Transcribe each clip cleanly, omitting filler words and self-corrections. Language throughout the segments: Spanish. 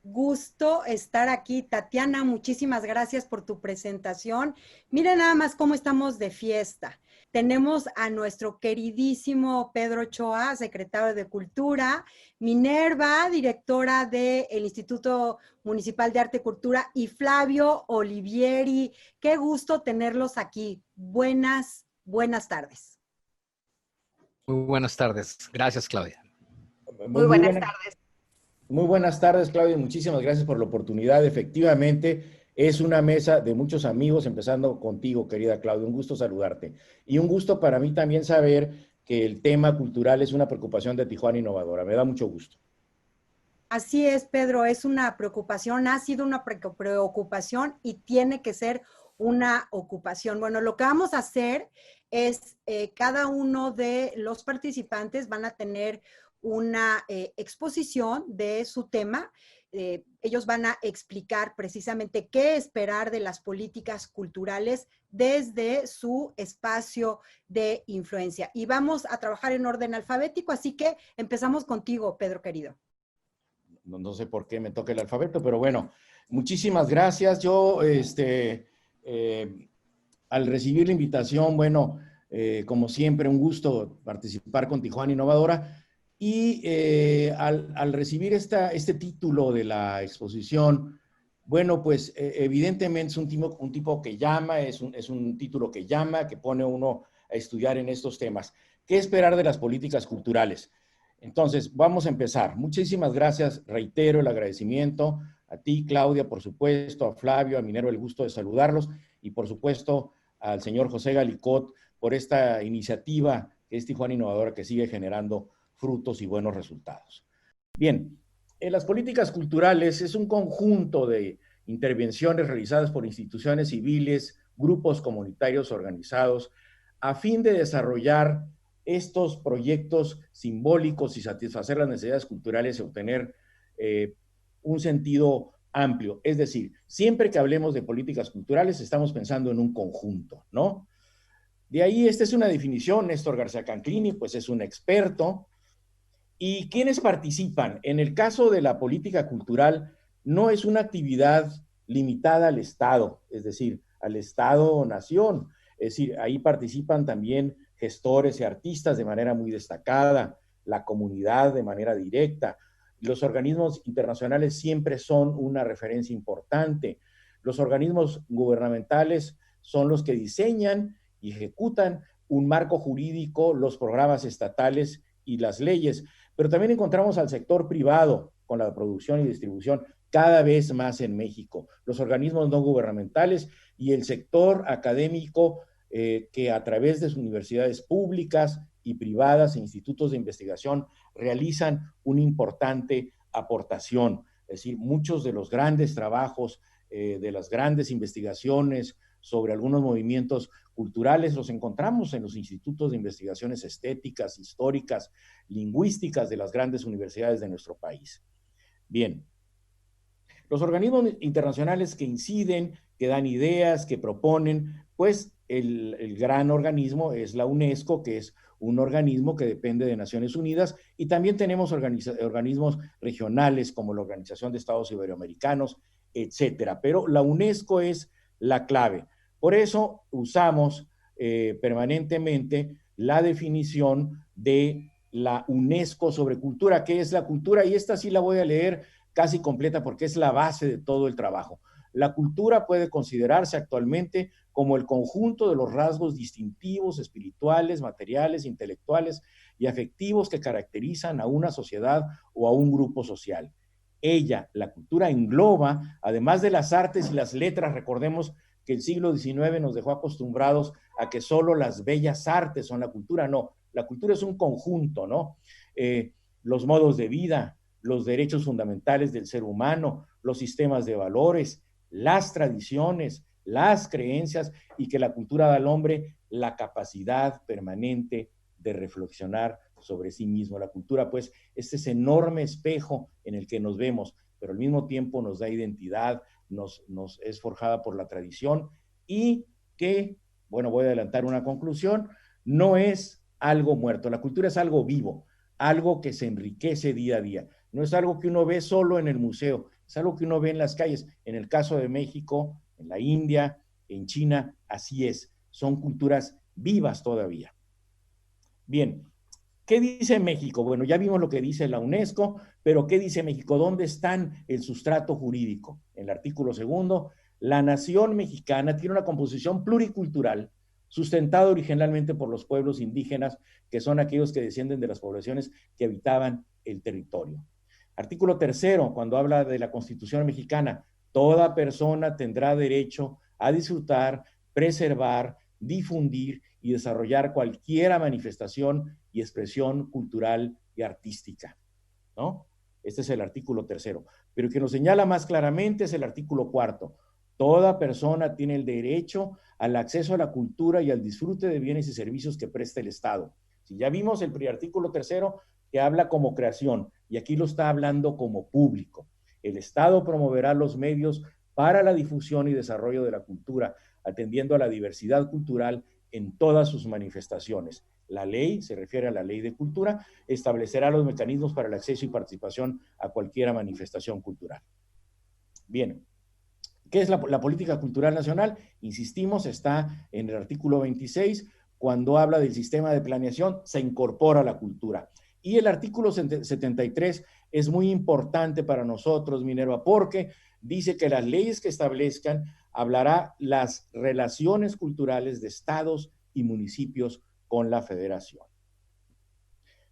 gusto estar aquí. Tatiana, muchísimas gracias por tu presentación. Miren nada más cómo estamos de fiesta. Tenemos a nuestro queridísimo Pedro Ochoa, secretario de Cultura, Minerva, directora del Instituto Municipal de Arte y Cultura, y Flavio Olivieri. Qué gusto tenerlos aquí. Buenas tardes. Muy buenas tardes. Gracias, Claudia. Muy buenas tardes. Muy buenas tardes, Claudia. Muchísimas gracias por la oportunidad. Efectivamente, es una mesa de muchos amigos, empezando contigo, querida Claudia. Un gusto saludarte. Y un gusto para mí también saber que el tema cultural es una preocupación de Tijuana Innovadora. Me da mucho gusto. Así es, Pedro, es una preocupación, ha sido una preocupación y tiene que ser una ocupación. Bueno, lo que vamos a hacer es cada uno de los participantes van a tener una exposición de su tema. Ellos van a explicar precisamente qué esperar de las políticas culturales desde su espacio de influencia. Y vamos a trabajar en orden alfabético, así que empezamos contigo, Pedro querido. No sé por qué me toca el alfabeto, pero bueno, muchísimas gracias. Yo, al recibir la invitación, bueno, como siempre, un gusto participar con Tijuana Innovadora. Y al recibir este título de la exposición, bueno, pues evidentemente es un tipo que llama, es un título que llama, que pone a uno a estudiar en estos temas. ¿Qué esperar de las políticas culturales? Entonces, vamos a empezar. Muchísimas gracias, reitero el agradecimiento a ti, Claudia, por supuesto, a Flavio, a Minerva, el gusto de saludarlos, y por supuesto al señor José Galicot por esta iniciativa que es Tijuana Innovadora, que sigue generando frutos y buenos resultados. Bien, en las políticas culturales es un conjunto de intervenciones realizadas por instituciones civiles, grupos comunitarios organizados, a fin de desarrollar estos proyectos simbólicos y satisfacer las necesidades culturales y obtener un sentido amplio. Es decir, siempre que hablemos de políticas culturales estamos pensando en un conjunto, ¿no? De ahí, esta es una definición, Néstor García Canclini, pues es un experto. ¿Y quiénes participan? En el caso de la política cultural, no es una actividad limitada al Estado, es decir, al Estado-nación. Es decir, ahí participan también gestores y artistas de manera muy destacada, la comunidad de manera directa. Los organismos internacionales siempre son una referencia importante. Los organismos gubernamentales son los que diseñan y ejecutan un marco jurídico, los programas estatales y las leyes. Pero también encontramos al sector privado con la producción y distribución cada vez más en México, los organismos no gubernamentales y el sector académico que a través de sus universidades públicas y privadas e institutos de investigación realizan una importante aportación. Es decir, muchos de los grandes trabajos, de las grandes investigaciones sobre algunos movimientos culturales los encontramos en los institutos de investigaciones estéticas, históricas, lingüísticas de las grandes universidades de nuestro país. Bien, los organismos internacionales que inciden, que dan ideas, que proponen, pues el gran organismo es la UNESCO, que es un organismo que depende de Naciones Unidas, y también tenemos organismos regionales como la Organización de Estados Iberoamericanos, etcétera. Pero la UNESCO es la clave. Por eso usamos permanentemente la definición de la UNESCO sobre cultura. ¿Qué es la cultura? Y esta sí la voy a leer casi completa porque es la base de todo el trabajo. La cultura puede considerarse actualmente como el conjunto de los rasgos distintivos, espirituales, materiales, intelectuales y afectivos que caracterizan a una sociedad o a un grupo social. Ella, la cultura, engloba, además de las artes y las letras, recordemos que el siglo XIX nos dejó acostumbrados a que solo las bellas artes son la cultura. No, la cultura es un conjunto, ¿no? Los modos de vida, los derechos fundamentales del ser humano, los sistemas de valores, las tradiciones, las creencias, y que la cultura da al hombre la capacidad permanente de reflexionar sobre sí mismo. La cultura, pues, es ese enorme espejo en el que nos vemos, pero al mismo tiempo nos da identidad, nos es forjada por la tradición y que, bueno, voy a adelantar una conclusión, no es algo muerto. La cultura es algo vivo, algo que se enriquece día a día. no es algo que uno ve solo en el museo, es algo que uno ve en las calles. En el caso de México, en la India, en China, así es. Son culturas vivas todavía. Bien, ¿qué dice México? Bueno, ya vimos lo que dice la UNESCO, pero ¿qué dice México? ¿Dónde está el sustrato jurídico? En el artículo 2, la nación mexicana tiene una composición pluricultural sustentada originalmente por los pueblos indígenas, que son aquellos que descienden de las poblaciones que habitaban el territorio. Artículo 3, cuando habla de la Constitución mexicana, toda persona tendrá derecho a disfrutar, preservar, difundir y desarrollar cualquier manifestación y expresión cultural y artística, ¿no? Este es el artículo 3, pero el que nos señala más claramente es el artículo 4. Toda persona tiene el derecho al acceso a la cultura y al disfrute de bienes y servicios que presta el Estado. Si ya vimos el artículo 3 que habla como creación, y aquí lo está hablando como público. El Estado promoverá los medios para la difusión y desarrollo de la cultura, atendiendo a la diversidad cultural en todas sus manifestaciones. La ley, se refiere a la ley de cultura, establecerá los mecanismos para el acceso y participación a cualquier manifestación cultural. Bien, ¿qué es la política cultural nacional? Insistimos, está en el artículo 26, cuando habla del sistema de planeación, se incorpora la cultura. Y el artículo 73 es muy importante para nosotros, Minerva, porque dice que las leyes que establezcan hablará las relaciones culturales de estados y municipios con la federación.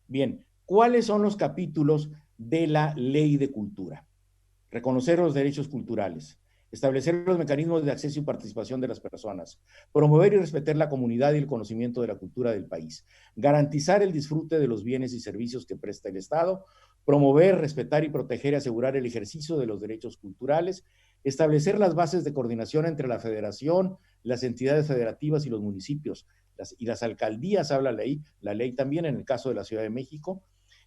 Bien, ¿cuáles son los capítulos de la ley de cultura? Reconocer los derechos culturales, establecer los mecanismos de acceso y participación de las personas, promover y respetar la comunidad y el conocimiento de la cultura del país, garantizar el disfrute de los bienes y servicios que presta el Estado, promover, respetar y proteger y asegurar el ejercicio de los derechos culturales, establecer las bases de coordinación entre la federación, las entidades federativas y los municipios, y las alcaldías, habla la ley también en el caso de la Ciudad de México,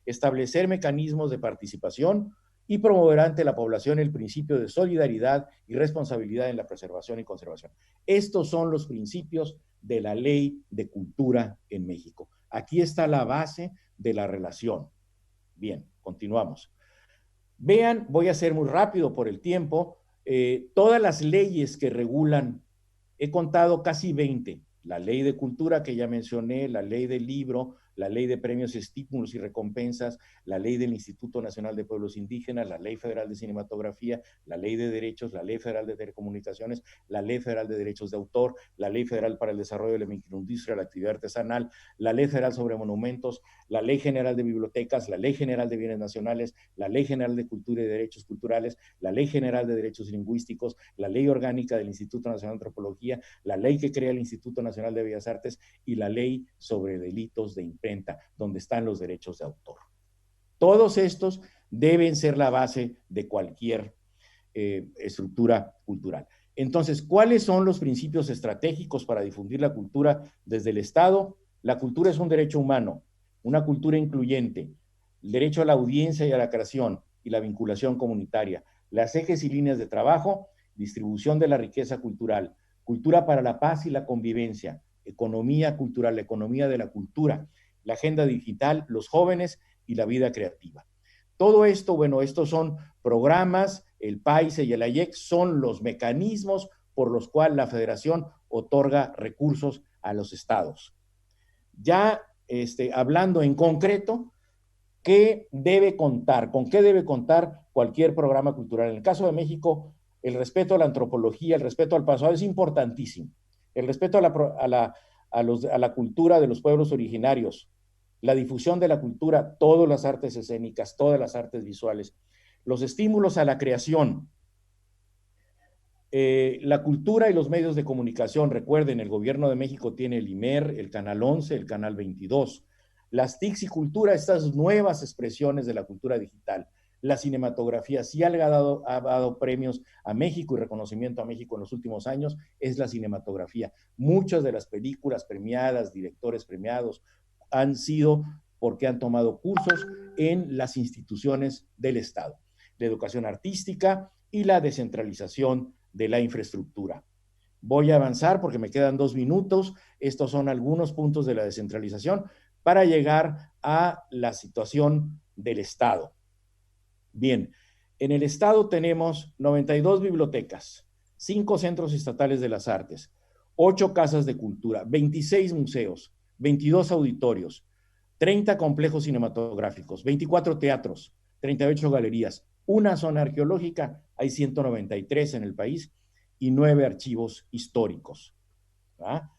establecer mecanismos de participación, y promoverá ante la población el principio de solidaridad y responsabilidad en la preservación y conservación. Estos son los principios de la ley de cultura en México. Aquí está la base de la relación. Bien, continuamos. Vean, voy a ser muy rápido por el tiempo, todas las leyes que regulan, he contado casi 20, la ley de cultura que ya mencioné, la ley del libro, la ley de premios, estímulos y recompensas, la ley del Instituto Nacional de Pueblos Indígenas, la ley federal de cinematografía, la ley de derechos, la ley federal de telecomunicaciones, la ley federal de derechos de autor, la ley federal para el desarrollo de la microindustria, la actividad artesanal, la ley federal sobre monumentos, la ley general de bibliotecas, la ley general de bienes nacionales, la ley general de cultura y derechos culturales, la ley general de derechos lingüísticos, la ley orgánica del Instituto Nacional de Antropología, la ley que crea el Instituto Nacional de Bellas Artes y la ley sobre delitos de imprenta, donde están los derechos de autor. Todos estos deben ser la base de cualquier estructura cultural. Entonces, ¿cuáles son los principios estratégicos para difundir la cultura desde el Estado? La cultura es un derecho humano, una cultura incluyente, el derecho a la audiencia y a la creación y la vinculación comunitaria, las ejes y líneas de trabajo, distribución de la riqueza cultural, cultura para la paz y la convivencia, economía cultural, la economía de la cultura, la agenda digital, los jóvenes y la vida creativa. Todo esto, bueno, estos son programas, el PAISE y el AIEC son los mecanismos por los cuales la Federación otorga recursos a los estados. Ya hablando en concreto, ¿qué debe contar? ¿Con qué debe contar cualquier programa cultural? En el caso de México, el respeto a la antropología, el respeto al pasado es importantísimo. El respeto a la cultura de los pueblos originarios, la difusión de la cultura, todas las artes escénicas, todas las artes visuales, los estímulos a la creación, la cultura y los medios de comunicación. Recuerden, el gobierno de México tiene el IMER, el Canal 11, el Canal 22, las TICs y cultura, estas nuevas expresiones de la cultura digital. La cinematografía sí ha dado premios a México y reconocimiento a México en los últimos años, es la cinematografía. Muchas de las películas premiadas, directores premiados, han sido porque han tomado cursos en las instituciones del Estado. La educación artística y la descentralización de la infraestructura. Voy a avanzar porque me quedan 2 minutos. Estos son algunos puntos de la descentralización para llegar a la situación del Estado. Bien, en el estado tenemos 92 bibliotecas, 5 centros estatales de las artes, 8 casas de cultura, 26 museos, 22 auditorios, 30 complejos cinematográficos, 24 teatros, 38 galerías, una zona arqueológica, hay 193 en el país, y 9 archivos históricos. ¿Ah?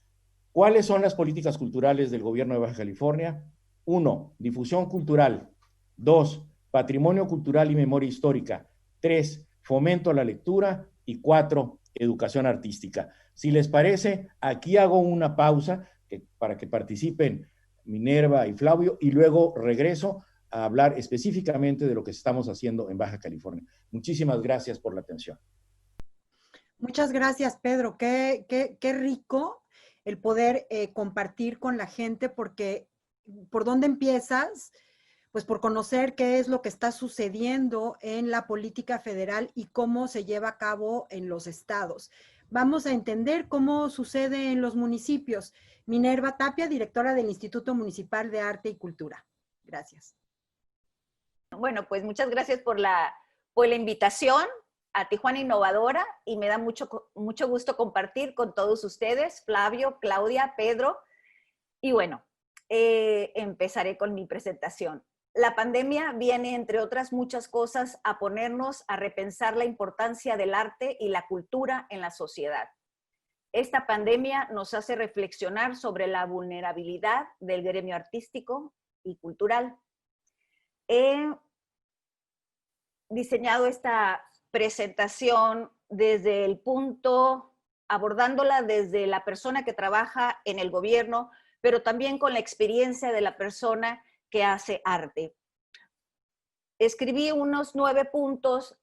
¿Cuáles son las políticas culturales del gobierno de Baja California? 1. Difusión cultural. 2. Patrimonio cultural y memoria histórica. 3. Fomento a la lectura. Y 4. Educación artística. Si les parece, aquí hago una pausa para que participen Minerva y Flavio, y luego regreso a hablar específicamente de lo que estamos haciendo en Baja California. Muchísimas gracias por la atención. Muchas gracias, Pedro. Qué rico el poder compartir con la gente, porque ¿por dónde empiezas? Pues por conocer qué es lo que está sucediendo en la política federal y cómo se lleva a cabo en los estados. Vamos a entender cómo sucede en los municipios. Minerva Tapia, directora del Instituto Municipal de Arte y Cultura. Gracias. Bueno, pues muchas gracias por la invitación a Tijuana Innovadora, y me da mucho gusto compartir con todos ustedes, Flavio, Claudia, Pedro. Y bueno, empezaré con mi presentación. La pandemia viene, entre otras muchas cosas, a ponernos a repensar la importancia del arte y la cultura en la sociedad. Esta pandemia nos hace reflexionar sobre la vulnerabilidad del gremio artístico y cultural. He diseñado esta presentación desde el punto, abordándola desde la persona que trabaja en el gobierno, pero también con la experiencia de la persona que hace arte. Escribí unos 9 puntos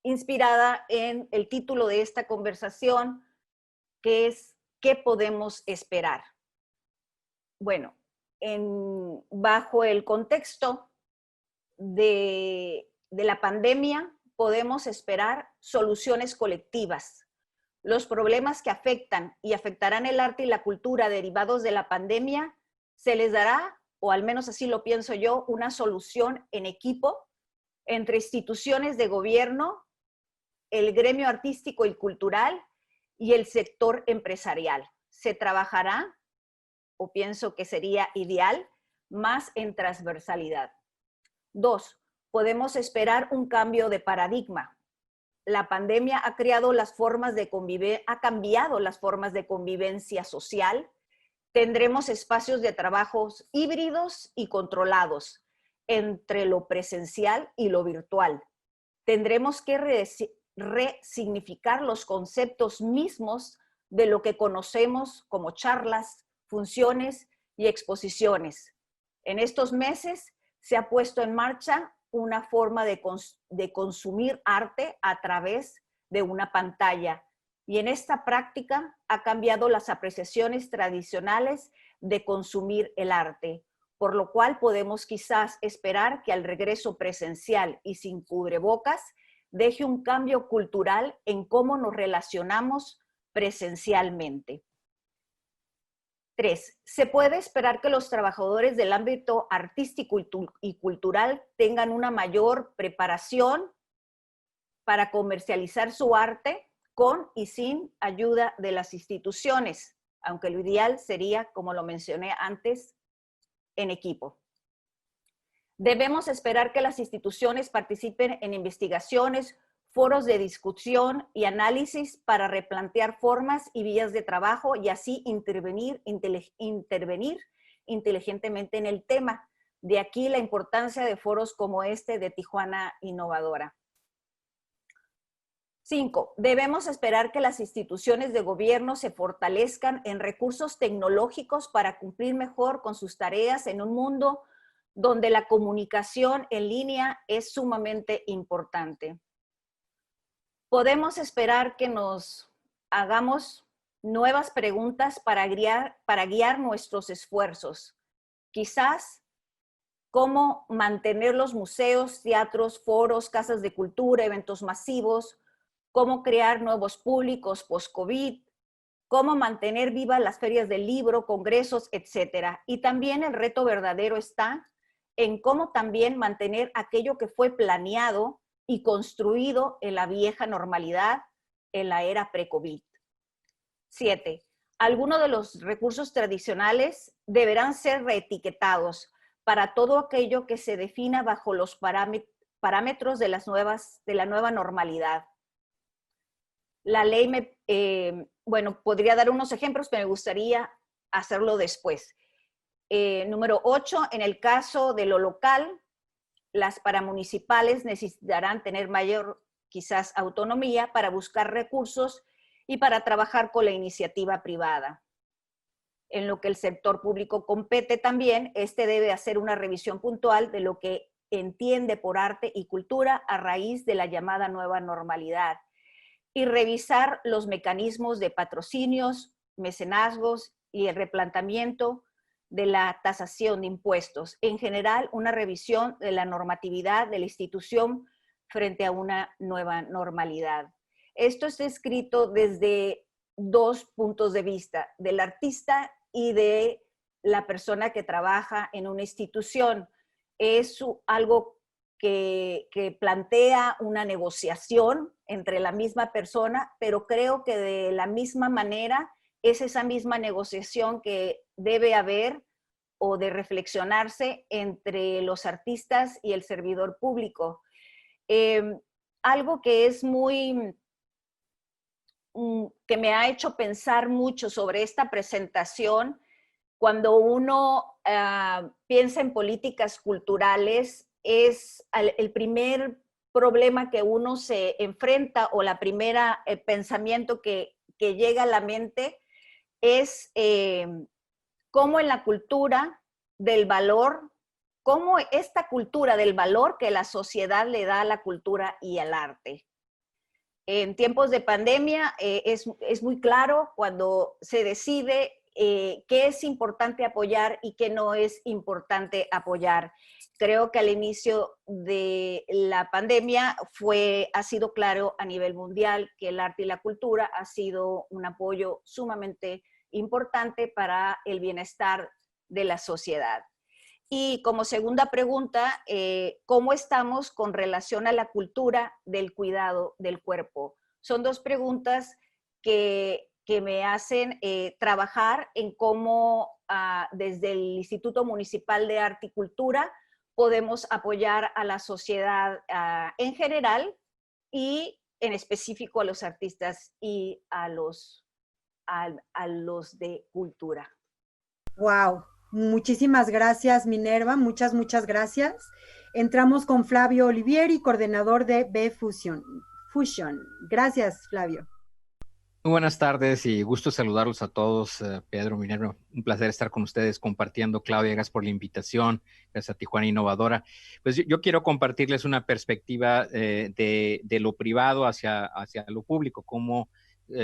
inspirada en el título de esta conversación, que es ¿qué podemos esperar? Bueno, bajo el contexto de la pandemia, podemos esperar soluciones colectivas. Los problemas que afectan y afectarán el arte y la cultura derivados de la pandemia, se les dará, o al menos así lo pienso yo, una solución en equipo entre instituciones de gobierno, el gremio artístico y cultural y el sector empresarial. Se trabajará, o pienso que sería ideal, más en transversalidad. 2. Podemos esperar un cambio de paradigma. La pandemia ha cambiado las formas de convivencia social. Tendremos espacios de trabajos híbridos y controlados entre lo presencial y lo virtual. Tendremos que resignificar los conceptos mismos de lo que conocemos como charlas, funciones y exposiciones. En estos meses se ha puesto en marcha una forma de consumir arte a través de una pantalla, y en esta práctica ha cambiado las apreciaciones tradicionales de consumir el arte, por lo cual podemos quizás esperar que al regreso presencial y sin cubrebocas deje un cambio cultural en cómo nos relacionamos presencialmente. 3. Se puede esperar que los trabajadores del ámbito artístico y cultural tengan una mayor preparación para comercializar su arte con y sin ayuda de las instituciones, aunque lo ideal sería, como lo mencioné antes, en equipo. Debemos esperar que las instituciones participen en investigaciones, foros de discusión y análisis para replantear formas y vías de trabajo y así intervenir inteligentemente en el tema. De aquí la importancia de foros como este de Tijuana Innovadora. 5. Debemos esperar que las instituciones de gobierno se fortalezcan en recursos tecnológicos para cumplir mejor con sus tareas en un mundo donde la comunicación en línea es sumamente importante. Podemos esperar que nos hagamos nuevas preguntas para guiar nuestros esfuerzos. Quizás cómo mantener los museos, teatros, foros, casas de cultura, eventos masivos, cómo crear nuevos públicos post-COVID, cómo mantener vivas las ferias del libro, congresos, etc. Y también el reto verdadero está en cómo también mantener aquello que fue planeado y construido en la vieja normalidad en la era pre-COVID. 7. Algunos de los recursos tradicionales deberán ser reetiquetados para todo aquello que se defina bajo los parámetros de la nueva normalidad. La ley, bueno, podría dar unos ejemplos, pero me gustaría hacerlo después. Número 8, en el caso de lo local, las paramunicipales necesitarán tener mayor, quizás, autonomía para buscar recursos y para trabajar con la iniciativa privada. En lo que el sector público compete también, este debe hacer una revisión puntual de lo que entiende por arte y cultura a raíz de la llamada nueva normalidad y revisar los mecanismos de patrocinios, mecenazgos y el replanteamiento de la tasación de impuestos. En general, una revisión de la normatividad de la institución frente a una nueva normalidad. Esto está escrito desde dos puntos de vista, del artista y de la persona que trabaja en una institución. Es algo que plantea una negociación entre la misma persona, pero creo que de la misma manera es esa misma negociación que debe haber o de reflexionarse entre los artistas y el servidor público. Algo que es que me ha hecho pensar mucho sobre esta presentación, cuando uno piensa en políticas culturales, es el primer problema que uno se enfrenta o la primera pensamiento que llega a la mente es cómo en la cultura del valor, cómo esta cultura del valor que la sociedad le da a la cultura y al arte. En tiempos de pandemia es muy claro cuando se decide qué es importante apoyar y qué no es importante apoyar. Creo que al inicio de la pandemia ha sido claro a nivel mundial que el arte y la cultura ha sido un apoyo sumamente importante para el bienestar de la sociedad. Y como segunda pregunta, ¿cómo estamos con relación a la cultura del cuidado del cuerpo? Son dos preguntas que me hacen trabajar en cómo desde el Instituto Municipal de Arte y Cultura podemos apoyar a la sociedad en general y en específico a los artistas y a los de cultura. Wow, muchísimas gracias, Minerva, muchas gracias. Entramos con Flavio Olivieri, coordinador de B-Fusion. Gracias, Flavio. Muy buenas tardes y gusto saludarlos a todos, Pedro, Minerva. Un placer estar con ustedes compartiendo. Claudia, gracias por la invitación. Gracias a Tijuana Innovadora. Pues yo quiero compartirles una perspectiva de lo privado hacia lo público, cómo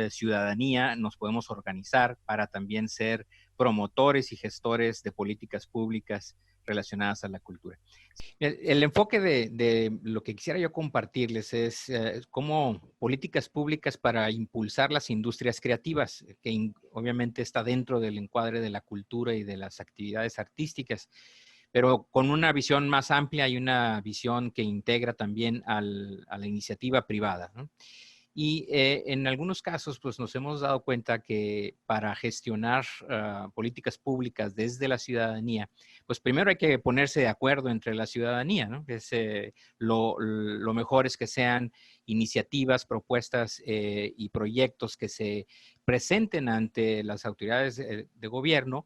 ciudadanía nos podemos organizar para también ser promotores y gestores de políticas públicas relacionadas a la cultura. El enfoque de lo que quisiera yo compartirles es cómo políticas públicas para impulsar las industrias creativas, que obviamente está dentro del encuadre de la cultura y de las actividades artísticas, pero con una visión más amplia y una visión que integra también a la iniciativa privada, ¿no? Y en algunos casos, pues nos hemos dado cuenta que para gestionar políticas públicas desde la ciudadanía, pues primero hay que ponerse de acuerdo entre la ciudadanía, ¿no? Lo mejor es que sean iniciativas, propuestas y proyectos que se presenten ante las autoridades de gobierno,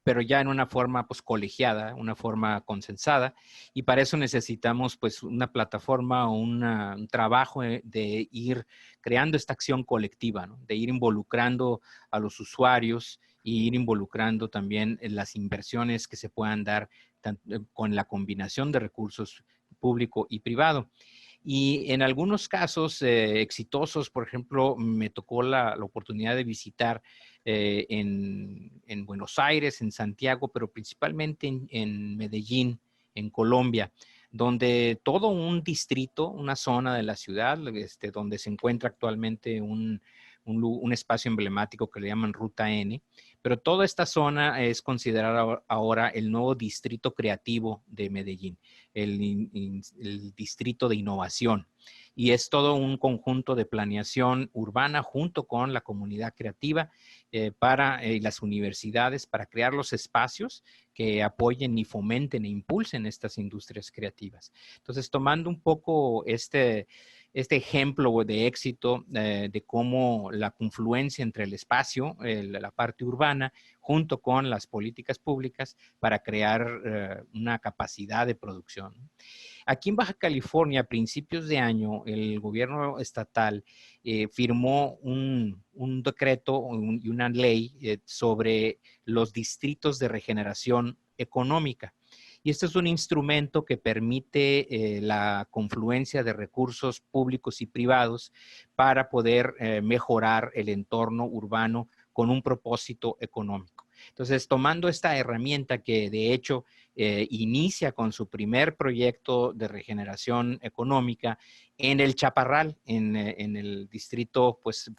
pero ya en una forma pues colegiada, una forma consensada, y para eso necesitamos pues una plataforma o un trabajo de ir creando esta acción colectiva, ¿no? De ir involucrando a los usuarios y ir involucrando también en las inversiones que se puedan dar con la combinación de recursos público y privado. Y en algunos casos exitosos, por ejemplo, me tocó la oportunidad de visitar en Buenos Aires, en Santiago, pero principalmente en Medellín, en Colombia, donde todo un distrito, una zona de la ciudad, donde se encuentra actualmente un un espacio emblemático que le llaman Ruta N, pero toda esta zona es considerada ahora el nuevo distrito creativo de Medellín, el distrito de innovación. Y es todo un conjunto de planeación urbana junto con la comunidad creativa para las universidades para crear los espacios que apoyen y fomenten e impulsen estas industrias creativas. Entonces, tomando un poco este ejemplo de éxito de cómo la confluencia entre el espacio, la parte urbana, junto con las políticas públicas para crear una capacidad de producción. Aquí en Baja California, a principios de año, el gobierno estatal firmó un decreto y una ley sobre los distritos de regeneración económica. Y este es un instrumento que permite la confluencia de recursos públicos y privados para poder mejorar el entorno urbano con un propósito económico. Entonces, tomando esta herramienta que de hecho inicia con su primer proyecto de regeneración económica en el Chaparral, en el distrito pues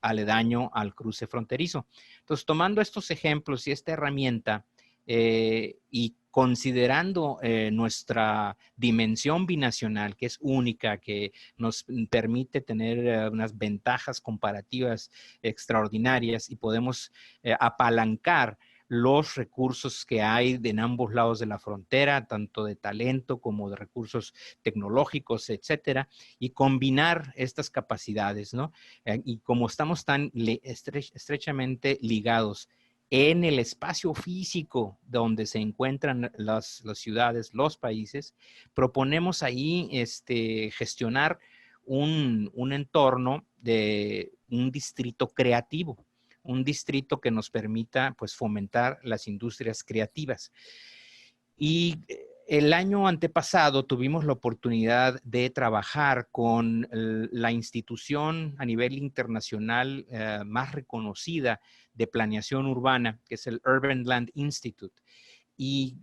aledaño al cruce fronterizo. Entonces, tomando estos ejemplos y esta herramienta y considerando nuestra dimensión binacional, que es única, que nos permite tener unas ventajas comparativas extraordinarias y podemos apalancar los recursos que hay en ambos lados de la frontera, tanto de talento como de recursos tecnológicos, etcétera, y combinar estas capacidades, ¿no? Y como estamos tan estrechamente ligados en el espacio físico donde se encuentran las ciudades, los países, proponemos ahí gestionar un entorno de un distrito creativo, un distrito que nos permita pues fomentar las industrias creativas. Y el año antepasado tuvimos la oportunidad de trabajar con la institución a nivel internacional más reconocida de planeación urbana, que es el Urban Land Institute. Y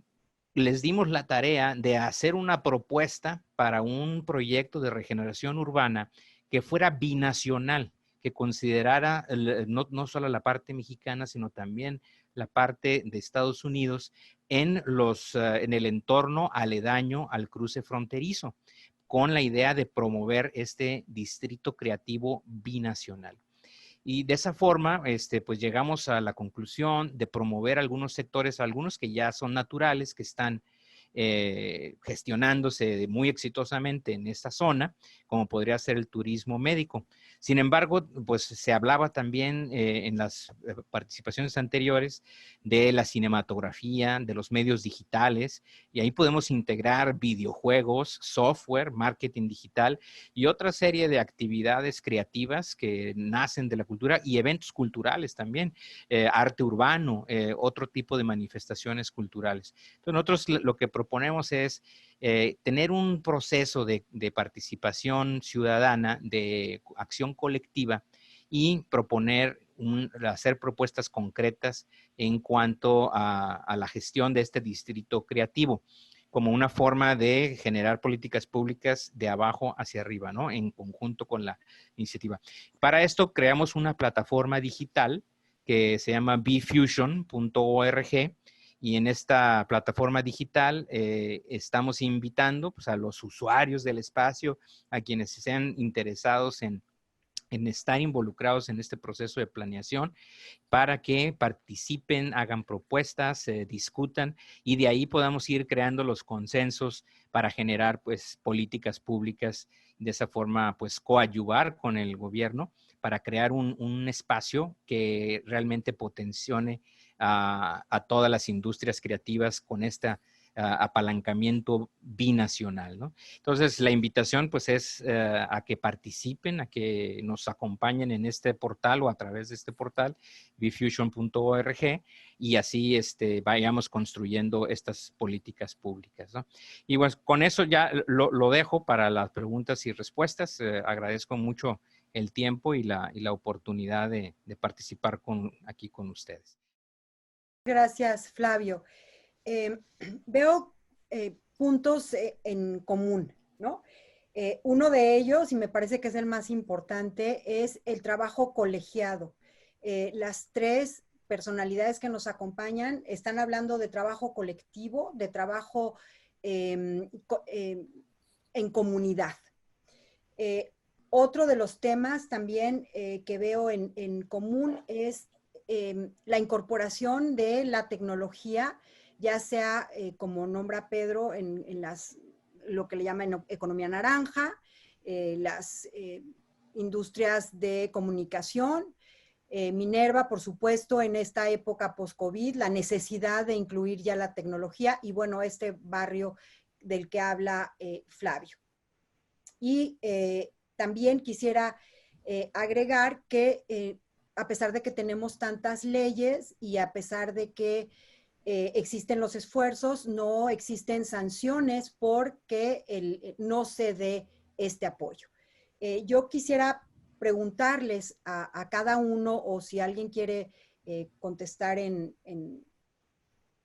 les dimos la tarea de hacer una propuesta para un proyecto de regeneración urbana que fuera binacional, que considerara no solo la parte mexicana, sino también la parte de Estados Unidos en el entorno aledaño al cruce fronterizo, con la idea de promover este distrito creativo binacional. Y de esa forma, pues llegamos a la conclusión de promover algunos sectores, algunos que ya son naturales, que están gestionándose muy exitosamente en esta zona, como podría ser el turismo médico. Sin embargo, pues se hablaba también en las participaciones anteriores de la cinematografía, de los medios digitales, y ahí podemos integrar videojuegos, software, marketing digital y otra serie de actividades creativas que nacen de la cultura y eventos culturales también, arte urbano, otro tipo de manifestaciones culturales. Entonces, nosotros lo que proponemos es tener un proceso de participación ciudadana, de acción colectiva y proponer hacer propuestas concretas en cuanto a la gestión de este distrito creativo, como una forma de generar políticas públicas de abajo hacia arriba, ¿no? En conjunto con la iniciativa. Para esto creamos una plataforma digital que se llama bfusion.org y en esta plataforma digital estamos invitando pues, a los usuarios del espacio, a quienes sean interesados en estar involucrados en este proceso de planeación para que participen, hagan propuestas, discutan y de ahí podamos ir creando los consensos para generar pues políticas públicas, de esa forma pues coadyuvar con el gobierno para crear un espacio que realmente potencione a todas las industrias creativas con esta apalancamiento binacional, ¿no? Entonces, la invitación pues es a que participen, a que nos acompañen en este portal o a través de este portal, bfusion.org, y así vayamos construyendo estas políticas públicas, ¿no? Y pues con eso ya lo dejo para las preguntas y respuestas. Agradezco mucho el tiempo y la oportunidad de participar aquí con ustedes. Gracias, Flavio. Veo puntos en común, ¿no? Uno de ellos, y me parece que es el más importante, es el trabajo colegiado. Las tres personalidades que nos acompañan están hablando de trabajo colectivo, de trabajo en comunidad. Otro de los temas también que veo en común es la incorporación de la tecnología, ya sea, como nombra Pedro, en lo que le llaman economía naranja, las industrias de comunicación, Minerva, por supuesto, en esta época post-COVID, la necesidad de incluir ya la tecnología y, bueno, este barrio del que habla Flavio. Y también quisiera agregar que a pesar de que tenemos tantas leyes y a pesar de que existen los esfuerzos, no existen sanciones porque no se dé este apoyo. Yo quisiera preguntarles a cada uno, o si alguien quiere contestar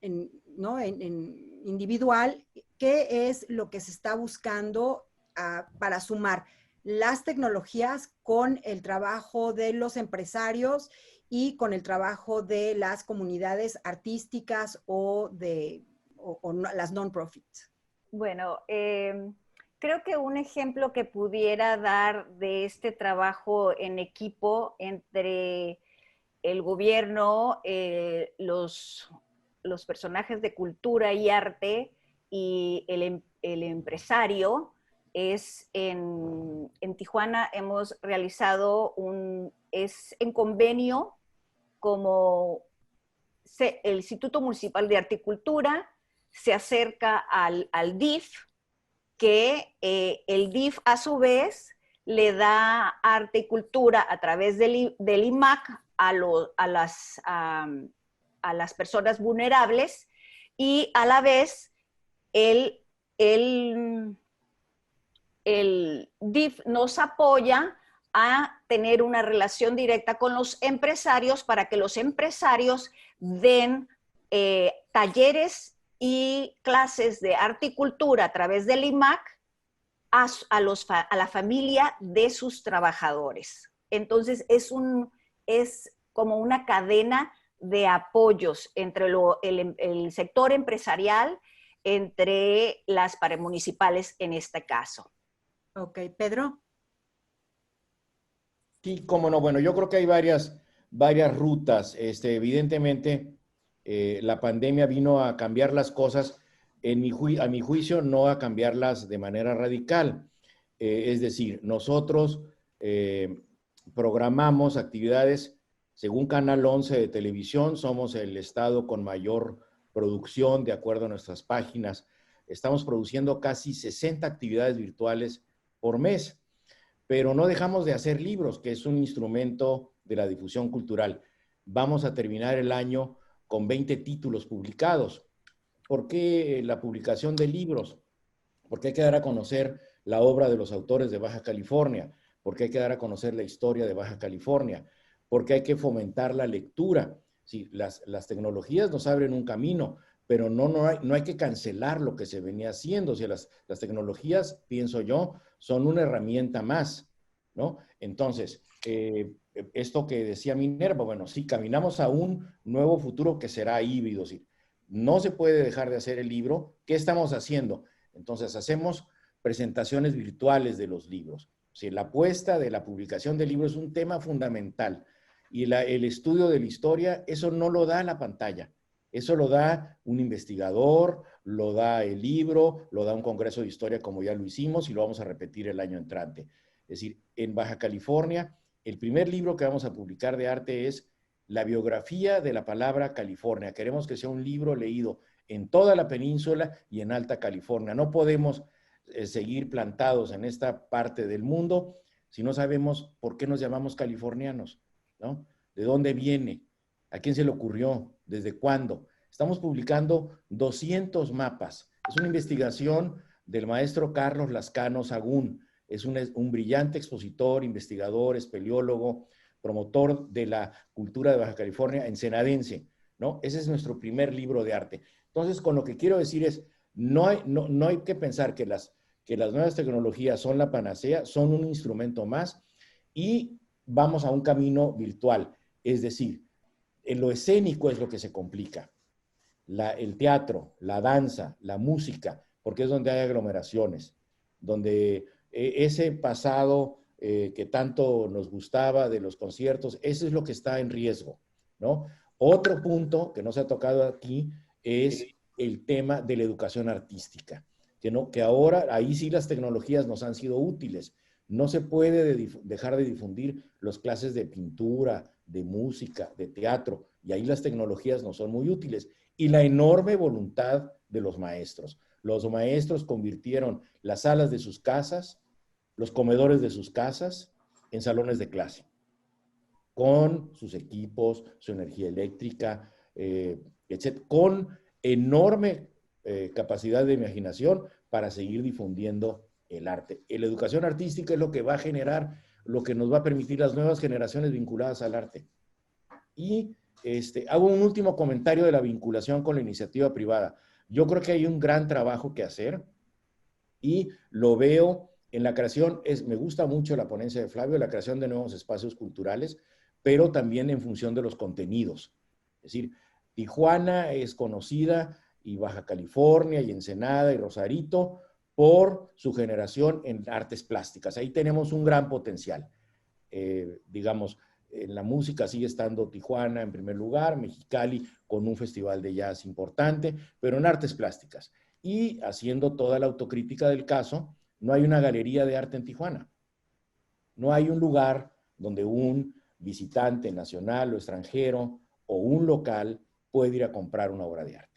¿no? en individual, ¿qué es lo que se está buscando para sumar las tecnologías con el trabajo de los empresarios y con el trabajo de las comunidades artísticas o las non-profits? Bueno, creo que un ejemplo que pudiera dar de este trabajo en equipo entre el gobierno, los personajes de cultura y arte y el empresario es en Tijuana hemos realizado es en convenio como el Instituto Municipal de Arte y Cultura se acerca al DIF, que el DIF a su vez le da arte y cultura a través del IMAC a las personas vulnerables, y a la vez el DIF nos apoya a tener una relación directa con los empresarios para que los empresarios den talleres y clases de arte y cultura a través del IMAC a la familia de sus trabajadores. Entonces es como una cadena de apoyos entre el sector empresarial, entre las paramunicipales en este caso. Ok, Pedro. Sí, cómo no. Bueno, yo creo que hay varias rutas. Evidentemente, la pandemia vino a cambiar las cosas, a mi juicio, no a cambiarlas de manera radical. Es decir, nosotros programamos actividades según Canal 11 de televisión. Somos el estado con mayor producción, de acuerdo a nuestras páginas. Estamos produciendo casi 60 actividades virtuales por mes. Pero no dejamos de hacer libros, que es un instrumento de la difusión cultural. Vamos a terminar el año con 20 títulos publicados. ¿Por qué la publicación de libros? Porque hay que dar a conocer la obra de los autores de Baja California, porque hay que dar a conocer la historia de Baja California, porque hay que fomentar la lectura. Sí, las tecnologías nos abren un camino, pero no hay que cancelar lo que se venía haciendo. O sea, las tecnologías, pienso yo, son una herramienta más, ¿no? Entonces, esto que decía Minerva, bueno, sí, caminamos a un nuevo futuro que será híbrido. Sí. No se puede dejar de hacer el libro. ¿Qué estamos haciendo? Entonces, hacemos presentaciones virtuales de los libros. Sí, la apuesta de la publicación de libros es un tema fundamental. Y el estudio de la historia, eso no lo da la pantalla. Eso lo da un investigador, lo da el libro, lo da un congreso de historia como ya lo hicimos y lo vamos a repetir el año entrante. Es decir, en Baja California, el primer libro que vamos a publicar de arte es la biografía de la palabra California. Queremos que sea un libro leído en toda la península y en Alta California. No podemos seguir plantados en esta parte del mundo si no sabemos por qué nos llamamos californianos, ¿no? ¿De dónde viene? ¿A quién se le ocurrió? ¿Desde cuándo? Estamos publicando 200 mapas. Es una investigación del maestro Carlos Lascano Sagún. Es un brillante expositor, investigador, espeleólogo, promotor de la cultura de Baja California, ensenadense, ¿no? Ese es nuestro primer libro de arte. Entonces, con lo que quiero decir es, no hay que pensar que que las nuevas tecnologías son la panacea, son un instrumento más y vamos a un camino virtual. Es decir, en lo escénico es lo que se complica. El teatro, la danza, la música, porque es donde hay aglomeraciones, donde ese pasado que tanto nos gustaba de los conciertos, eso es lo que está en riesgo, ¿no? Otro punto que no se ha tocado aquí es el tema de la educación artística, que ahora, ahí sí las tecnologías nos han sido útiles. No se puede dejar de difundir las clases de pintura, de música, de teatro, y ahí las tecnologías nos son muy útiles. Y la enorme voluntad de los maestros. Los maestros convirtieron las salas de sus casas, los comedores de sus casas, en salones de clase, con sus equipos, su energía eléctrica, etc., con enorme capacidad de imaginación para seguir difundiendo el arte. La educación artística es lo que va a generar, lo que nos va a permitir las nuevas generaciones vinculadas al arte. Y hago un último comentario de la vinculación con la iniciativa privada. Yo creo que hay un gran trabajo que hacer y lo veo en la creación, me gusta mucho la ponencia de Flavio, la creación de nuevos espacios culturales, pero también en función de los contenidos. Es decir, Tijuana es conocida, y Baja California, y Ensenada, y Rosarito, por su generación en artes plásticas. Ahí tenemos un gran potencial. Digamos, en la música sigue estando Tijuana en primer lugar, Mexicali con un festival de jazz importante, pero en artes plásticas. Y haciendo toda la autocrítica del caso, no hay una galería de arte en Tijuana. No hay un lugar donde un visitante nacional o extranjero o un local puede ir a comprar una obra de arte.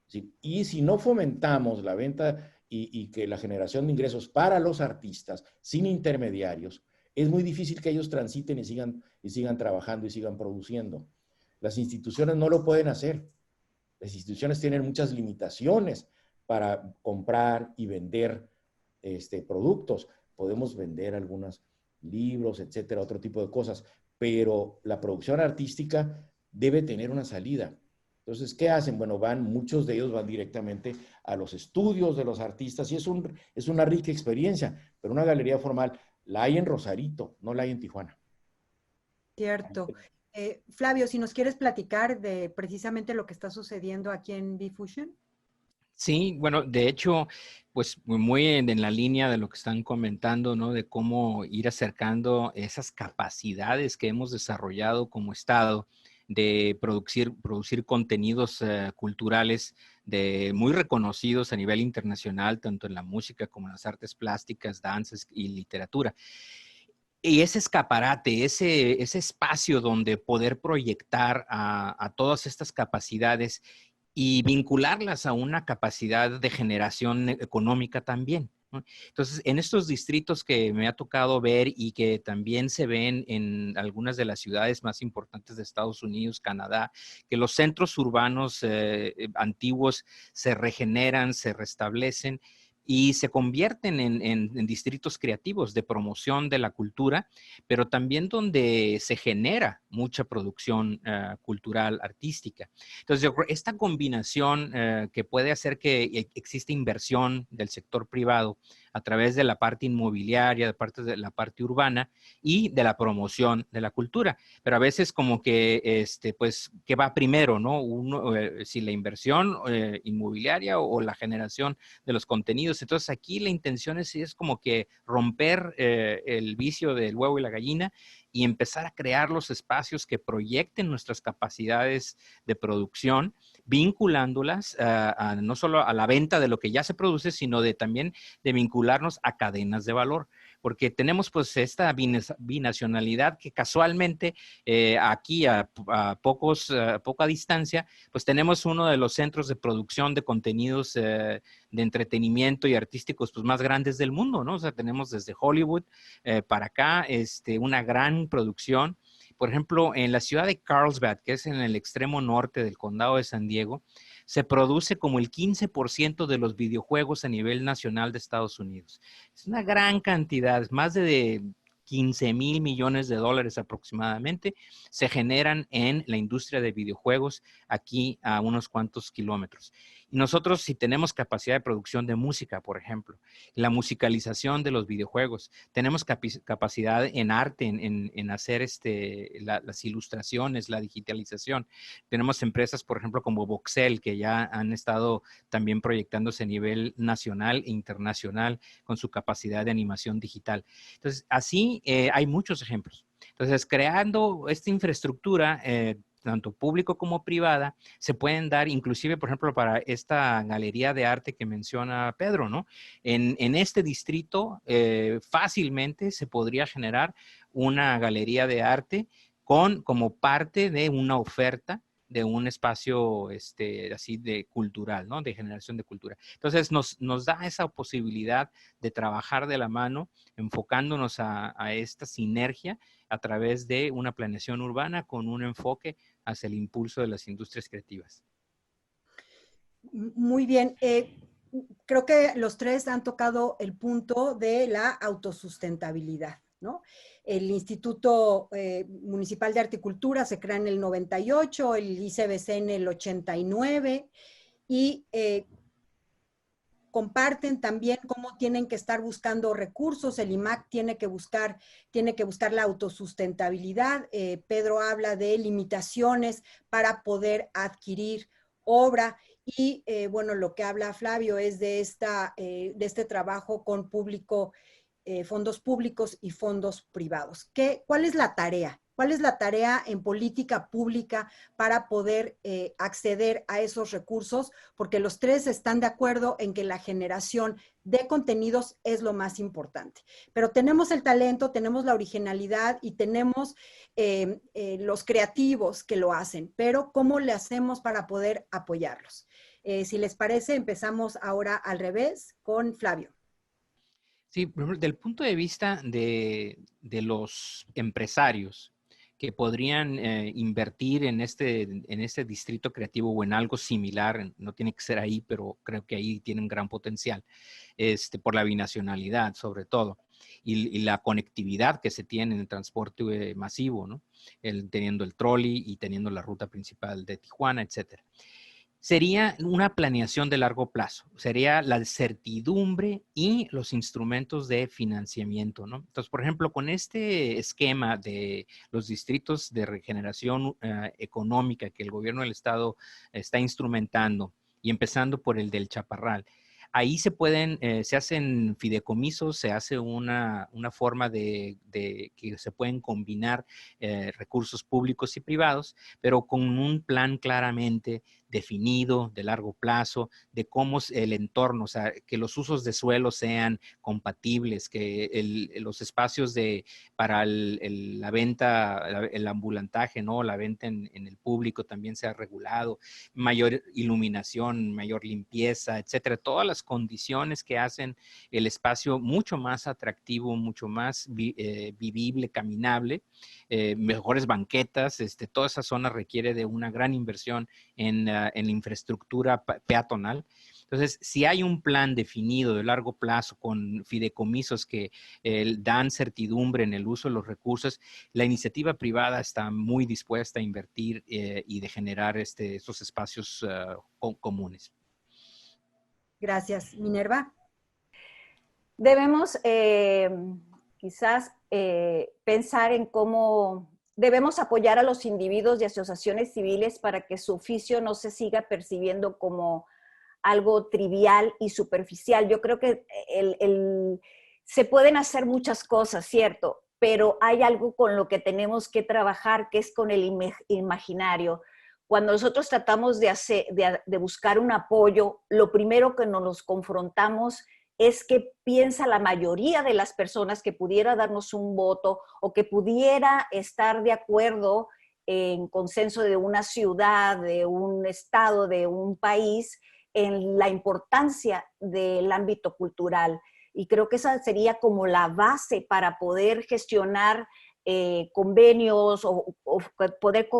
¿Sí? Y si no fomentamos la venta y que la generación de ingresos para los artistas sin intermediarios, es muy difícil que ellos transiten y sigan trabajando y sigan produciendo. Las instituciones no lo pueden hacer. Las instituciones tienen muchas limitaciones para comprar y vender productos. Podemos vender algunos libros, etcétera, otro tipo de cosas, pero la producción artística debe tener una salida. Entonces, ¿qué hacen? Bueno, muchos de ellos van directamente a los estudios de los artistas y es una rica experiencia, pero una galería formal la hay en Rosarito, no la hay en Tijuana. Cierto. Flavio, si nos quieres platicar de precisamente lo que está sucediendo aquí en B-Fusion. Sí, bueno, de hecho, pues muy en la línea de lo que están comentando, ¿no? De cómo ir acercando esas capacidades que hemos desarrollado como Estado de producir contenidos culturales muy reconocidos a nivel internacional, tanto en la música como en las artes plásticas, danzas y literatura. Y ese escaparate, ese espacio donde poder proyectar a todas estas capacidades y vincularlas a una capacidad de generación económica también, ¿no? Entonces, en estos distritos que me ha tocado ver y que también se ven en algunas de las ciudades más importantes de Estados Unidos, Canadá, que los centros urbanos antiguos se regeneran, se restablecen y se convierten en distritos creativos de promoción de la cultura, pero también donde se genera mucha producción cultural, artística. Entonces, yo creo esta combinación que puede hacer que exista inversión del sector privado a través de la parte inmobiliaria, de la parte urbana y de la promoción de la cultura. Pero a veces como que, pues, ¿qué va primero, no? Si la inversión inmobiliaria o la generación de los contenidos. Entonces, aquí la intención es como que romper el vicio del huevo y la gallina y empezar a crear los espacios que proyecten nuestras capacidades de producción, vinculándolas no solo a la venta de lo que ya se produce, sino también de vincularnos a cadenas de valor. Porque tenemos pues esta binacionalidad que casualmente aquí a poca distancia, pues tenemos uno de los centros de producción de contenidos de entretenimiento y artísticos pues más grandes del mundo, ¿no? O sea, tenemos desde Hollywood para acá una gran producción. Por ejemplo, en la ciudad de Carlsbad, que es en el extremo norte del condado de San Diego, se produce como el 15% de los videojuegos a nivel nacional de Estados Unidos. Es una gran cantidad, más de 15,000 millones de dólares aproximadamente se generan en la industria de videojuegos aquí a unos cuantos kilómetros. Y nosotros si tenemos capacidad de producción de música, por ejemplo, la musicalización de los videojuegos, tenemos capacidad en arte, en hacer las ilustraciones, la digitalización. Tenemos empresas, por ejemplo, como Voxel, que ya han estado también proyectándose a nivel nacional e internacional con su capacidad de animación digital. Entonces, así hay muchos ejemplos. Entonces, creando esta infraestructura, tanto público como privada, se pueden dar, inclusive, por ejemplo, para esta galería de arte que menciona Pedro, ¿no? En este distrito, fácilmente se podría generar una galería de arte como parte de una oferta de un espacio así de cultural, ¿no? De generación de cultura. Entonces, nos da esa posibilidad de trabajar de la mano, enfocándonos a esta sinergia a través de una planeación urbana con un enfoque hacia el impulso de las industrias creativas. Muy bien. Creo que los tres han tocado el punto de la autosustentabilidad, ¿no? El Instituto Municipal de Arte y Cultura se crea en el 98, el ICBC en el 89, y comparten también cómo tienen que estar buscando recursos. El IMAC tiene que buscar la autosustentabilidad. Pedro habla de limitaciones para poder adquirir obra. Y bueno, lo que habla Flavio es de este trabajo con fondos públicos y fondos privados. ¿Cuál es la tarea? ¿Cuál es la tarea en política pública para poder acceder a esos recursos? Porque los tres están de acuerdo en que la generación de contenidos es lo más importante. Pero tenemos el talento, tenemos la originalidad y tenemos los creativos que lo hacen. Pero ¿cómo le hacemos para poder apoyarlos? Si les parece, empezamos ahora al revés con Flavio. Sí, del punto de vista de los empresarios que podrían invertir en este distrito creativo o en algo similar, no tiene que ser ahí, pero creo que ahí tiene un gran potencial, por la binacionalidad sobre todo, y la conectividad que se tiene en el transporte masivo, ¿no? Teniendo el trolley y teniendo la ruta principal de Tijuana, etcétera. Sería una planeación de largo plazo, sería la certidumbre y los instrumentos de financiamiento, ¿no? Entonces, por ejemplo, con este esquema de los distritos de regeneración económica que el gobierno del estado está instrumentando y empezando por el del Chaparral, ahí se hacen fideicomisos, se hace una forma de que se pueden combinar recursos públicos y privados, pero con un plan claramente definido de largo plazo, de cómo es el entorno, o sea, que los usos de suelo sean compatibles, que los espacios para la venta, el ambulantaje, ¿no? La venta en el público también sea regulado, mayor iluminación, mayor limpieza, etcétera. Todas las condiciones que hacen el espacio mucho más atractivo, mucho más vivible, caminable, mejores banquetas, toda esa zona requiere de una gran inversión en la infraestructura peatonal. Entonces, si hay un plan definido de largo plazo con fideicomisos que dan certidumbre en el uso de los recursos, la iniciativa privada está muy dispuesta a invertir y de generar esos espacios comunes. Gracias. Minerva. Debemos quizás pensar en cómo debemos apoyar a los individuos y asociaciones civiles para que su oficio no se siga percibiendo como algo trivial y superficial. Yo creo que se pueden hacer muchas cosas, ¿cierto? Pero hay algo con lo que tenemos que trabajar, que es con el imaginario. Cuando nosotros tratamos de buscar un apoyo, lo primero que nos confrontamos es que piensa la mayoría de las personas que pudiera darnos un voto o que pudiera estar de acuerdo en consenso de una ciudad, de un estado, de un país, en la importancia del ámbito cultural. Y creo que esa sería como la base para poder gestionar convenios o poder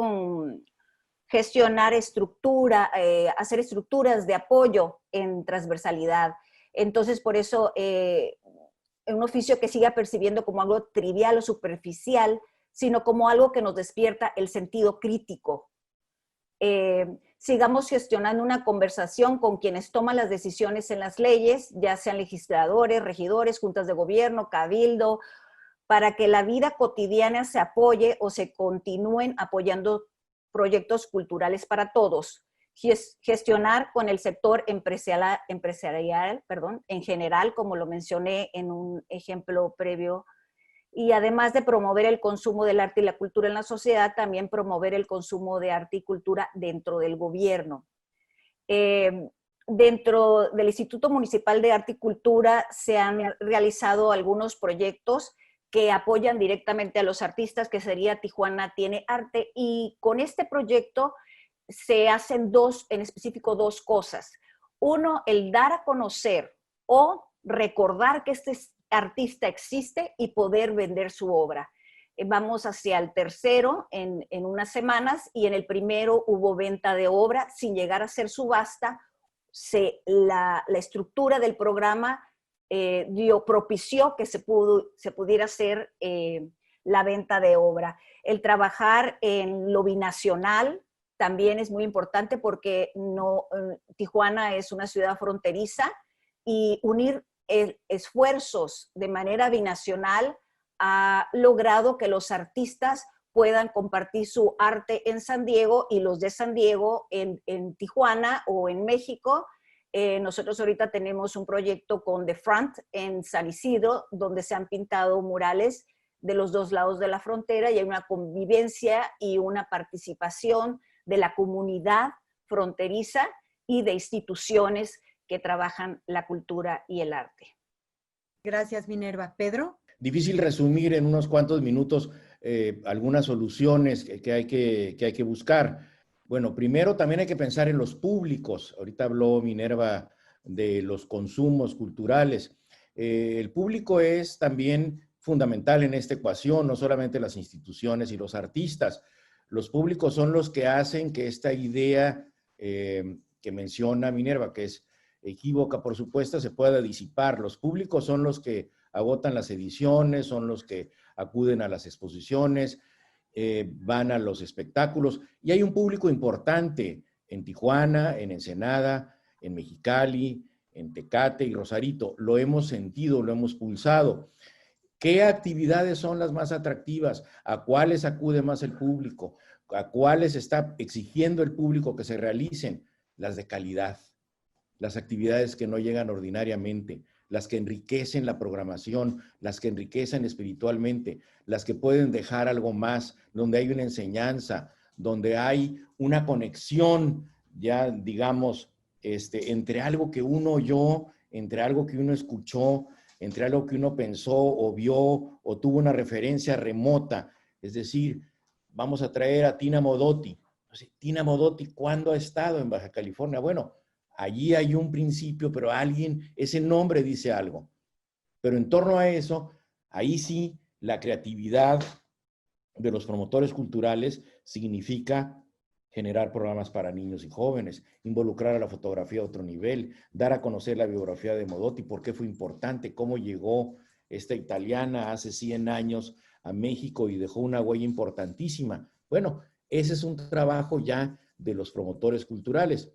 gestionar hacer estructuras de apoyo en transversalidad. Entonces, por eso, un oficio que siga percibiendo como algo trivial o superficial, sino como algo que nos despierta el sentido crítico. sigamos gestionando una conversación con quienes toman las decisiones en las leyes, ya sean legisladores, regidores, juntas de gobierno, cabildo, para que la vida cotidiana se apoye o se continúen apoyando proyectos culturales para todos. Gestionar con el sector empresarial, en general, como lo mencioné en un ejemplo previo, y además de promover el consumo del arte y la cultura en la sociedad, también promover el consumo de arte y cultura dentro del gobierno. Dentro del Instituto Municipal de Arte y Cultura se han realizado algunos proyectos que apoyan directamente a los artistas, que sería Tijuana Tiene Arte, y con este proyecto se hacen en específico dos cosas. Uno, el dar a conocer o recordar que este artista existe y poder vender su obra. Vamos hacia el tercero en unas semanas, y en el primero hubo venta de obra sin llegar a ser subasta. La estructura del programa propició que se pudiera hacer la venta de obra. El trabajar en lo binacional también es muy importante, porque Tijuana es una ciudad fronteriza, y unir esfuerzos de manera binacional ha logrado que los artistas puedan compartir su arte en San Diego y los de San Diego en Tijuana o en México. Nosotros ahorita tenemos un proyecto con The Front en San Isidro, donde se han pintado murales de los dos lados de la frontera, y hay una convivencia y una participación de la comunidad fronteriza y de instituciones que trabajan la cultura y el arte. Gracias, Minerva. ¿Pedro? Difícil resumir en unos cuantos minutos algunas soluciones que hay que buscar. Bueno, primero también hay que pensar en los públicos. Ahorita habló Minerva de los consumos culturales. El público es también fundamental en esta ecuación, no solamente las instituciones y los artistas. Los públicos son los que hacen que esta idea que menciona Minerva, que es equívoca, por supuesto, se pueda disipar. Los públicos son los que agotan las ediciones, son los que acuden a las exposiciones, van a los espectáculos, y hay un público importante en Tijuana, en Ensenada, en Mexicali, en Tecate y Rosarito. Lo hemos sentido, lo hemos pulsado. ¿Qué actividades son las más atractivas? ¿A cuáles acude más el público? ¿A cuáles está exigiendo el público que se realicen? Las de calidad, las actividades que no llegan ordinariamente, las que enriquecen la programación, las que enriquecen espiritualmente, las que pueden dejar algo más, donde hay una enseñanza, donde hay una conexión, ya digamos, entre algo que uno oyó, entre algo que uno escuchó, entre algo que uno pensó o vio o tuvo una referencia remota. Es decir, vamos a traer a Tina Modotti. Tina Modotti, ¿cuándo ha estado en Baja California? Bueno, allí hay un principio, pero ese nombre dice algo. Pero en torno a eso, ahí sí, la creatividad de los promotores culturales significa generar programas para niños y jóvenes, involucrar a la fotografía a otro nivel, dar a conocer la biografía de Modotti, por qué fue importante, cómo llegó esta italiana hace 100 años a México y dejó una huella importantísima. Bueno, ese es un trabajo ya de los promotores culturales.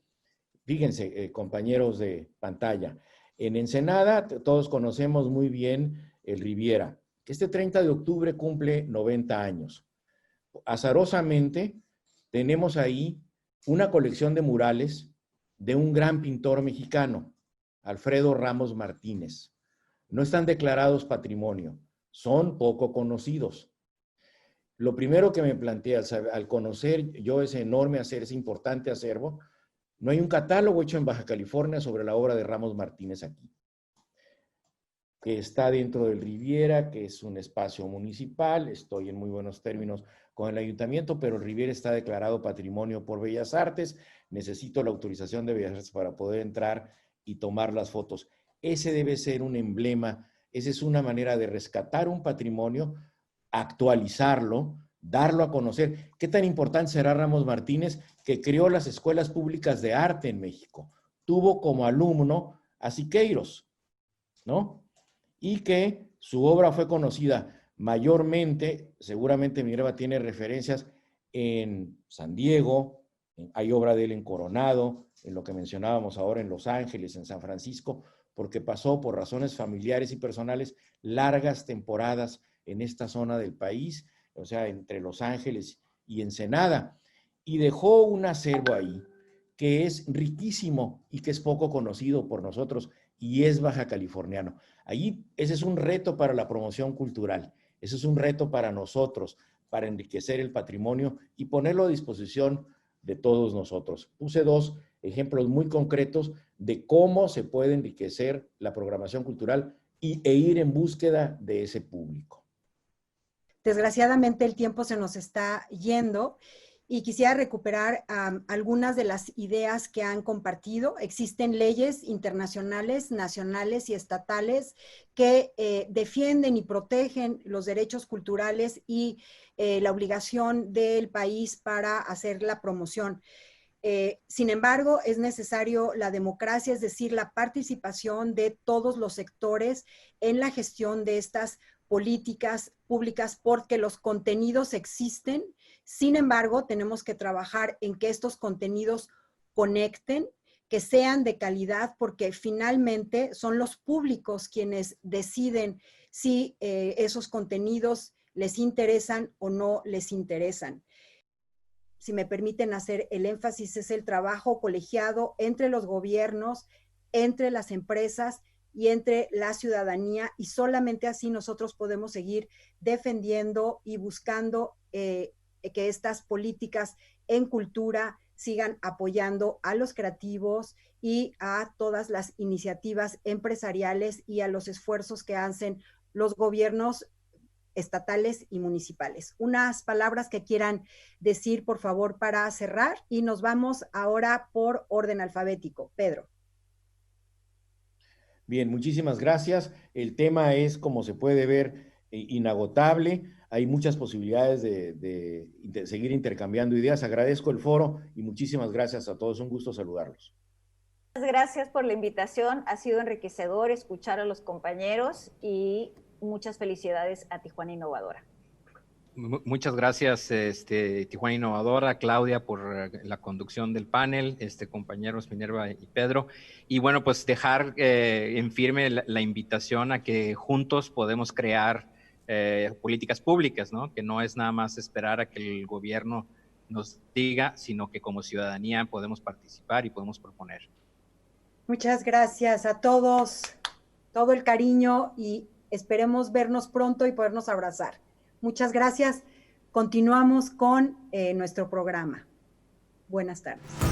Fíjense, compañeros de pantalla, en Ensenada todos conocemos muy bien el Riviera, que este 30 de octubre cumple 90 años. Azarosamente, tenemos ahí una colección de murales de un gran pintor mexicano, Alfredo Ramos Martínez. No están declarados patrimonio, son poco conocidos. Lo primero que me plantea al conocer yo ese enorme acervo, ese importante acervo, no hay un catálogo hecho en Baja California sobre la obra de Ramos Martínez aquí, que está dentro del Riviera, que es un espacio municipal. Estoy en muy buenos términos con el ayuntamiento, pero el Riviera está declarado patrimonio por Bellas Artes. Necesito la autorización de Bellas Artes para poder entrar y tomar las fotos. Ese debe ser un emblema, esa es una manera de rescatar un patrimonio, actualizarlo, darlo a conocer. ¿Qué tan importante será Ramos Martínez, que creó las escuelas públicas de arte en México? Tuvo como alumno a Siqueiros, ¿no? Y que su obra fue conocida mayormente, seguramente Minerva tiene referencias en San Diego, hay obra de él en Coronado, en lo que mencionábamos ahora en Los Ángeles, en San Francisco, porque pasó por razones familiares y personales largas temporadas en esta zona del país, o sea, entre Los Ángeles y Ensenada, y dejó un acervo ahí que es riquísimo y que es poco conocido por nosotros, y es baja californiano. Allí ese es un reto para la promoción cultural, ese es un reto para nosotros, para enriquecer el patrimonio y ponerlo a disposición de todos nosotros. Puse 2 ejemplos muy concretos de cómo se puede enriquecer la programación cultural e ir en búsqueda de ese público. Desgraciadamente el tiempo se nos está yendo y quisiera recuperar algunas de las ideas que han compartido. Existen leyes internacionales, nacionales y estatales que defienden y protegen los derechos culturales y la obligación del país para hacer la promoción. Sin embargo, es necesario la democracia, es decir, la participación de todos los sectores en la gestión de estas políticas públicas, porque los contenidos existen. Sin embargo, tenemos que trabajar en que estos contenidos conecten, que sean de calidad, porque finalmente son los públicos quienes deciden si esos contenidos les interesan o no les interesan. Si me permiten hacer el énfasis, es el trabajo colegiado entre los gobiernos, entre las empresas y entre la ciudadanía, y solamente así nosotros podemos seguir defendiendo y buscando que estas políticas en cultura sigan apoyando a los creativos y a todas las iniciativas empresariales y a los esfuerzos que hacen los gobiernos estatales y municipales. Unas palabras que quieran decir, por favor, para cerrar, y nos vamos ahora por orden alfabético. Pedro. Bien, muchísimas gracias. El tema es, como se puede ver, inagotable. Hay muchas posibilidades de seguir intercambiando ideas. Agradezco el foro y muchísimas gracias a todos. Un gusto saludarlos. Gracias por la invitación. Ha sido enriquecedor escuchar a los compañeros y muchas felicidades a Tijuana Innovadora. Muchas gracias, Tijuana Innovadora, Claudia, por la conducción del panel, compañeros Minerva y Pedro. Y bueno, pues dejar en firme la invitación a que juntos podemos crear políticas públicas, ¿no? Que no es nada más esperar a que el gobierno nos diga, sino que como ciudadanía podemos participar y podemos proponer. Muchas gracias a todos, todo el cariño, y esperemos vernos pronto y podernos abrazar. Muchas gracias. Continuamos con nuestro programa. Buenas tardes.